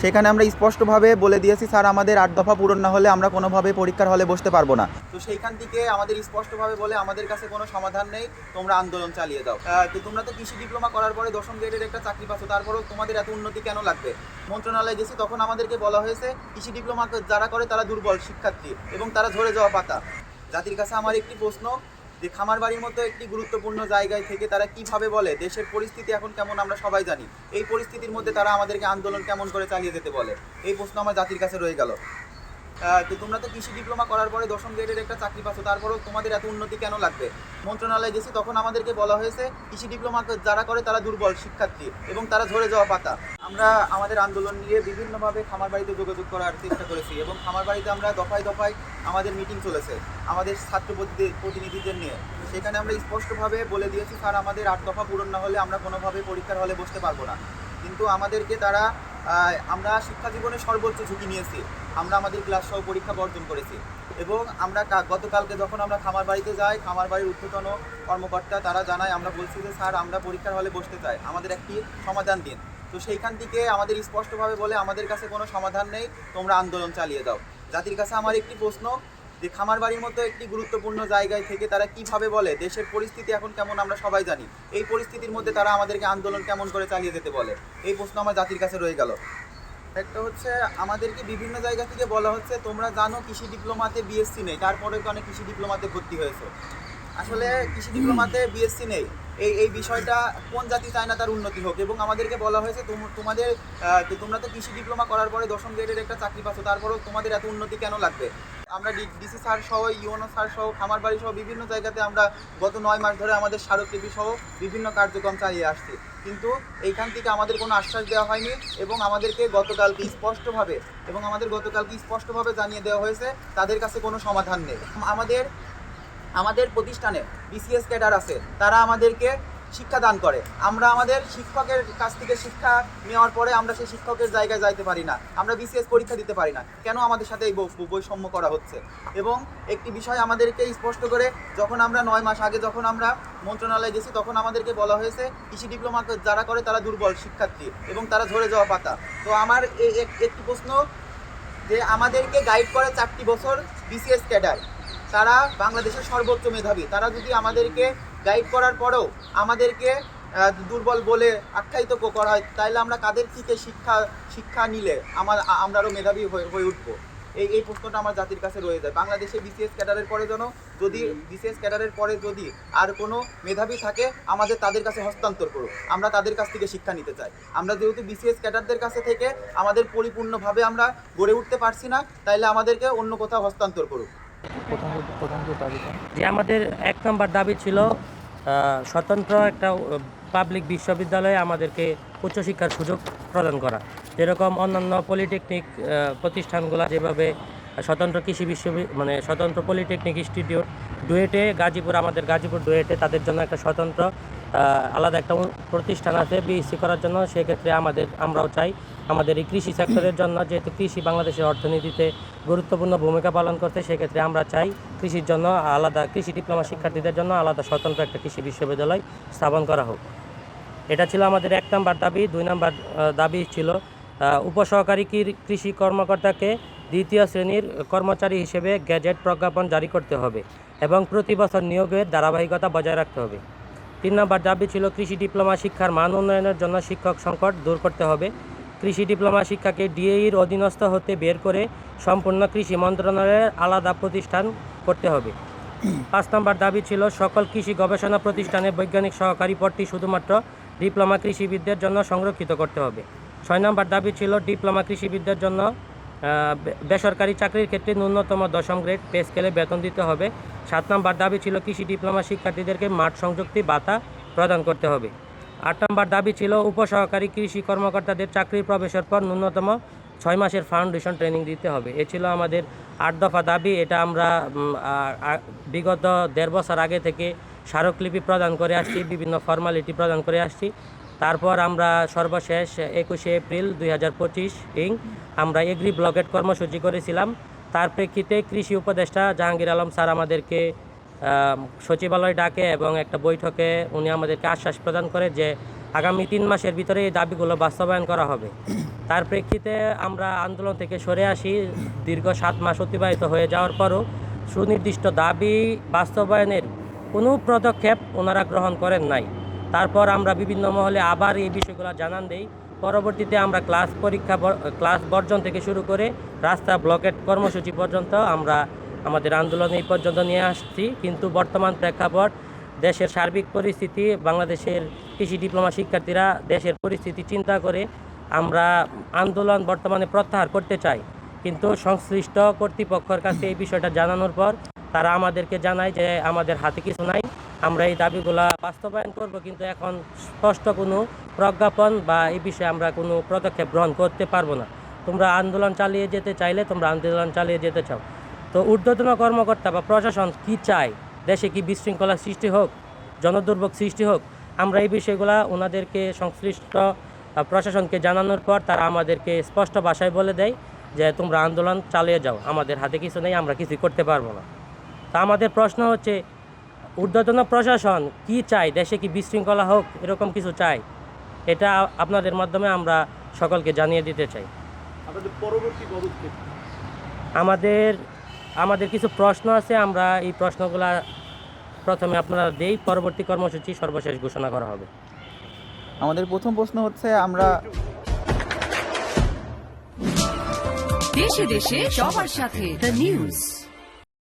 সেখানে আমরা স্পষ্টভাবে বলে দিয়েছি স্যার আমাদের 8 দফা পূরণ না হলে আমরা কোনোভাবে পরীক্ষার হলে বসতে পারবো না। তো সেইখান থেকে আমাদের স্পষ্টভাবে বলে আমাদের কাছে কোনো সমাধান নেই, তোমরা আন্দোলন চালিয়ে দাও। তো তোমরা তো কৃষি ডিপ্লোমা করার পরে 10ম গ্রেডের একটা চাকরি পাচ্ছ, তারপরেও তোমাদের এত উন্নতি কেন লাগবে? মন্ত্রণালয়ে গেছি তখন আমাদেরকে বলা হয়েছে কৃষি ডিপ্লোমা যারা করে তারা দুর্বল শিক্ষার্থী এবং তারা ঝরে যাওয়া পাতা। জাতির কাছে আমার একটি প্রশ্ন, যে খামারবাড়ির মতো একটি গুরুত্বপূর্ণ জায়গায় থেকে তারা কিভাবে বলে দেশের পরিস্থিতি এখন কেমন আমরা সবাই জানি, এই পরিস্থিতির মধ্যে তারা আমাদেরকে আন্দোলন কেমন করে চালিয়ে যেতে বলে? এই প্রশ্ন আমার জাতির কাছে রয়ে গেল। তো তোমরা তো কৃষি ডিপ্লোমা করার পরে 10ম গ্রেডের একটা চাকরি পাচ্ছ, তারপরেও তোমাদের এত উন্নতি কেন লাগবে? মন্ত্রণালয়ে গেছি তখন আমাদেরকে বলা হয়েছে কৃষি ডিপ্লোমা যারা করে তারা দুর্বল শিক্ষার্থী এবং তারা ঝরে যাওয়া পাতা। আমরা আমাদের আন্দোলন নিয়ে বিভিন্নভাবে খামার বাড়িতে যোগাযোগ করার চেষ্টা করেছি এবং খামার বাড়িতে আমরা দফায় দফায় আমাদের মিটিং চলেছে আমাদের ছাত্র প্রতিনিধিদের নিয়ে। সেখানে আমরা স্পষ্টভাবে বলে দিয়েছি স্যার আমাদের 8 দফা পূরণ না হলে আমরা কোনোভাবে পরীক্ষার হলে বসতে পারবো না। কিন্তু আমাদেরকে তারা আমরা শিক্ষা জীবনে সর্বোচ্চ ঝুঁকি নিয়েছি, আমরা আমাদের ক্লাস সহ পরীক্ষা বর্জন করেছি এবং আমরা গতকালকে যখন আমরা খামার বাড়িতে যাই, খামার বাড়ির ঊর্ধ্বতন কর্মকর্তা তারা জানায়, আমরা বলছি যে স্যার আমরা পরীক্ষার হলে বসতে চাই, আমাদের একটি সমাধান দিন। তো সেইখান থেকে আমাদের স্পষ্টভাবে বলে আমাদের কাছে কোনো সমাধান নেই, তোমরা আন্দোলন চালিয়ে দাও। জাতির কাছে আমার একটি প্রশ্ন, যে খামার বাড়ির মতো একটি গুরুত্বপূর্ণ জায়গায় থেকে তারা কিভাবে বলে দেশের পরিস্থিতি এখন কেমন আমরা সবাই জানি, এই পরিস্থিতির মধ্যে তারা আমাদেরকে আন্দোলন কেমন করে চালিয়ে যেতে বলে? এই প্রশ্ন আমার জাতির কাছে রয়ে গেল। একটা হচ্ছে আমাদেরকে বিভিন্ন জায়গা থেকে বলা হচ্ছে তোমরা জানো কৃষি ডিপ্লোমাতে বিএসসি নেই, তারপরে কেন কৃষি ডিপ্লোমাতে ভর্তি হয়েছে। আসলে কৃষি ডিপ্লোমাতে বিএসসি নেই, এই বিষয়টা কোন জাতি চায় না তার উন্নতি হোক, এবং আমাদেরকে বলা হয়েছে তোমাদের তোমরা তো কৃষি ডিপ্লোমা করার পরে 10ম গ্রেডের একটা চাকরি পাচ্ছ, তারপরেও তোমাদের এত উন্নতি কেন লাগবে? আমরা ডিসি স্যার সহ ইউএনও স্যার সহ খামার বাড়ি সহ বিভিন্ন জায়গাতে আমরা গত 9 মাস ধরে আমাদের স্মারকলিপি সহ বিভিন্ন কার্যক্রম চালিয়ে আসছি, কিন্তু এইখান থেকে আমাদের কোনো আশ্বাস দেওয়া হয়নি এবং আমাদেরকে গতকালকে স্পষ্টভাবে জানিয়ে দেওয়া হয়েছে তাদের কাছে কোনো সমাধান নেই। আমাদের প্রতিষ্ঠানে বিসিএস ক্যাডার আছে, তারা আমাদেরকে শিক্ষাদান করে, আমরা আমাদের শিক্ষকের কাছ থেকে শিক্ষা নেওয়ার পরে আমরা সেই শিক্ষকের জায়গায় যাইতে পারি না, আমরা বিসিএস পরীক্ষা দিতে পারি না। কেন আমাদের সাথে এই বৈষম্য করা হচ্ছে? এবং একটি বিষয় আমাদেরকে স্পষ্ট করে, যখন আমরা 9 মাস আগে যখন আমরা মন্ত্রণালয়ে গেছি তখন আমাদেরকে বলা হয়েছে কৃষি ডিপ্লোমা যারা করে তারা দুর্বল শিক্ষার্থী এবং তারা ঝরে যাওয়া পাতা। তো আমার একটি প্রশ্ন, যে আমাদেরকে গাইড করে 4টি বছর বিসিএস ক্যাডার, তারা বাংলাদেশের সর্বোচ্চ মেধাবী, তারা যদি আমাদেরকে গাইড করার পরেও আমাদেরকে দুর্বল বলে আখ্যায়িত করা হয়, তাহলে আমরা কাদের থেকে শিক্ষা নিলে আমরা আরও মেধাবী হয়ে উঠবো? এই প্রশ্নটা আমার জাতির কাছে রয়ে যায়। বাংলাদেশে বিসিএস ক্যাডারের পরে যদি আর কোনো মেধাবী থাকে আমাদের তাদের কাছে হস্তান্তর করুক, আমরা তাদের কাছ থেকে শিক্ষা নিতে চাই। আমরা যেহেতু বিসিএস ক্যাডারদের কাছে থেকে আমাদের পরিপূর্ণভাবে আমরা গড়ে উঠতে পারছি না, তাইলে আমাদেরকে অন্য কোথাও হস্তান্তর করুক। যে আমাদের 1 নম্বর দাবি ছিল স্বতন্ত্র একটা পাবলিক বিশ্ববিদ্যালয়ে আমাদেরকে উচ্চশিক্ষার সুযোগ প্রদান করা, যেরকম অন্যান্য পলিটেকনিক প্রতিষ্ঠানগুলো যেভাবে স্বতন্ত্র কৃষি স্বতন্ত্র পলিটেকনিক ইনস্টিটিউট ডুয়েটে আমাদের গাজীপুর ডুয়েটে তাদের জন্য একটা স্বতন্ত্র আলাদা একটা প্রতিষ্ঠান আছে বিএসসি করার জন্য। সেক্ষেত্রে আমরাও চাই আমাদের এই কৃষি সেক্টরের জন্য, যেহেতু কৃষি বাংলাদেশের অর্থনীতিতে গুরুত্বপূর্ণ ভূমিকা পালন করতে, সেক্ষেত্রে আমরা চাই কৃষির জন্য আলাদা, কৃষি ডিপ্লোমা শিক্ষার্থীদের জন্য আলাদা স্বতন্ত্র একটা কৃষি বিশ্ববিদ্যালয় স্থাপন করা হোক। এটা ছিল আমাদের 1 নম্বর দাবি। 2 নম্বর দাবি ছিল উপসহকারী কৃষি কর্মকর্তাকে 2য় শ্রেণীর কর্মচারী হিসেবে গ্যাজেট প্রজ্ঞাপন জারি করতে হবে এবং প্রতি বছর নিয়োগের ধারাবাহিকতা বজায় রাখতে হবে। 3 নম্বর দাবি ছিল কৃষি ডিপ্লোমা শিক্ষার মান উন্নয়নের জন্য শিক্ষক সংকট দূর করতে হবে। কৃষি ডিপ্লোমা শিক্ষাকে ডিএইর অধীনস্থ হতে বের করে সম্পূর্ণ কৃষি মন্ত্রণালয়ের আলাদা প্রতিষ্ঠান করতে হবে। 5 নম্বর দাবি ছিল সকল কৃষি গবেষণা প্রতিষ্ঠানে বৈজ্ঞানিক সহকারী পদটি শুধুমাত্র ডিপ্লোমা কৃষিবিদদের জন্য সংরক্ষিত করতে হবে। 6 নম্বর দাবি ছিল ডিপ্লোমা কৃষিবিদদের জন্য বেসরকারি চাকরির ক্ষেত্রে ন্যূনতম 10ম গ্রেড পে স্কেলে বেতন দিতে হবে। 7 নম্বর দাবি ছিল কৃষি ডিপ্লোমা শিক্ষার্থীদেরকে মাঠ সংযুক্তি ভাতা প্রদান করতে হবে। 8 নম্বর দাবি ছিল উপসহকারী কৃষি কর্মকর্তাদের চাকরি প্রবেশের পর ন্যূনতম 6 মাসের ফাউন্ডেশন ট্রেনিং দিতে হবে। এ ছিল আমাদের 8 দফা দাবি। এটা আমরা বিগত 1.5 বছর আগে থেকে স্মারকলিপি প্রদান করে আসছি, বিভিন্ন ফর্মালিটি প্রদান করে আসছি। তারপর আমরা সর্বশেষ 21শে এপ্রিল 2025 আমরা এগ্রি ব্লকেট কর্মসূচি করেছিলাম। তার প্রেক্ষিতে কৃষি উপদেষ্টা জাহাঙ্গীর আলম স্যার আমাদেরকে সচিবালয় ডাকে এবং একটা বৈঠকে উনি আমাদেরকে আশ্বাস প্রদান করে যে আগামী 3 মাসের ভিতরে এই দাবিগুলো বাস্তবায়ন করা হবে। তার প্রেক্ষিতে আমরা আন্দোলন থেকে সরে আসি। দীর্ঘ 7 মাস অতিবাহিত হয়ে যাওয়ার পরও সুনির্দিষ্ট দাবি বাস্তবায়নের কোনো পদক্ষেপ ওনারা গ্রহণ করেন নাই। তারপর আমরা বিভিন্ন মহলে আবার এই বিষয়গুলো জানান দেই। পরবর্তীতে আমরা ক্লাস বর্জন থেকে শুরু করে রাস্তা ব্লকেট কর্মসূচি পর্যন্ত আমরা আমাদের আন্দোলন এই পর্যন্ত নিয়ে আসছি। কিন্তু বর্তমান প্রেক্ষাপট, দেশের সার্বিক পরিস্থিতি, বাংলাদেশের কৃষি ডিপ্লোমা শিক্ষার্থীরা দেশের পরিস্থিতি চিন্তা করে আমরা আন্দোলন বর্তমানে প্রত্যাহার করতে চাই। কিন্তু সংশ্লিষ্ট কর্তৃপক্ষের কাছে এই বিষয়টা জানানোর পর তারা আমাদেরকে জানায় যে আমাদের হাতে কিছু নাই, আমরা এই দাবিগুলা বাস্তবায়ন করব, কিন্তু এখন স্পষ্ট কোনো প্রজ্ঞাপন বা এই বিষয়ে আমরা কোনো পদক্ষেপ গ্রহণ করতে পারবো না। তোমরা আন্দোলন চালিয়ে যেতে চাইলে তোমরা আন্দোলন চালিয়ে যেতে চাও। তো ঊর্ধ্বতন কর্মকর্তা বা প্রশাসন কি চায়? দেশে কি বিশৃঙ্খলা সৃষ্টি হোক, জনদুর্ভোগ সৃষ্টি হোক? আমরা এই বিষয়গুলো ওনাদেরকে সংশ্লিষ্ট প্রশাসনকে জানানোর পর তারা আমাদেরকে স্পষ্ট ভাষায় বলে দেয় যে তোমরা আন্দোলন চালিয়ে যাও, আমাদের হাতে কিছু নেই, আমরা কিছুই করতে পারবো না। তা আমাদের প্রশ্ন হচ্ছে, ঊর্ধ্বতন প্রশাসন কি চায়? দেশে কি বিশৃঙ্খলা হোক, এরকম কিছু চাই? এটা আপনাদের মাধ্যমে আমরা সকলকে জানিয়ে দিতে চাই। আপনাদের পরবর্তী পদক্ষেপ? আমাদের কিছু প্রশ্ন আছে, আমরা এই প্রশ্নগুলা প্রথমে আপনারা দেই, পরবর্তী কর্মসূচি সর্বশেষ ঘোষণা করা হবে। আমাদের প্রথম প্রশ্ন হচ্ছে, আমরা দেশে দেশে সবার সাথে দ্য নিউজ।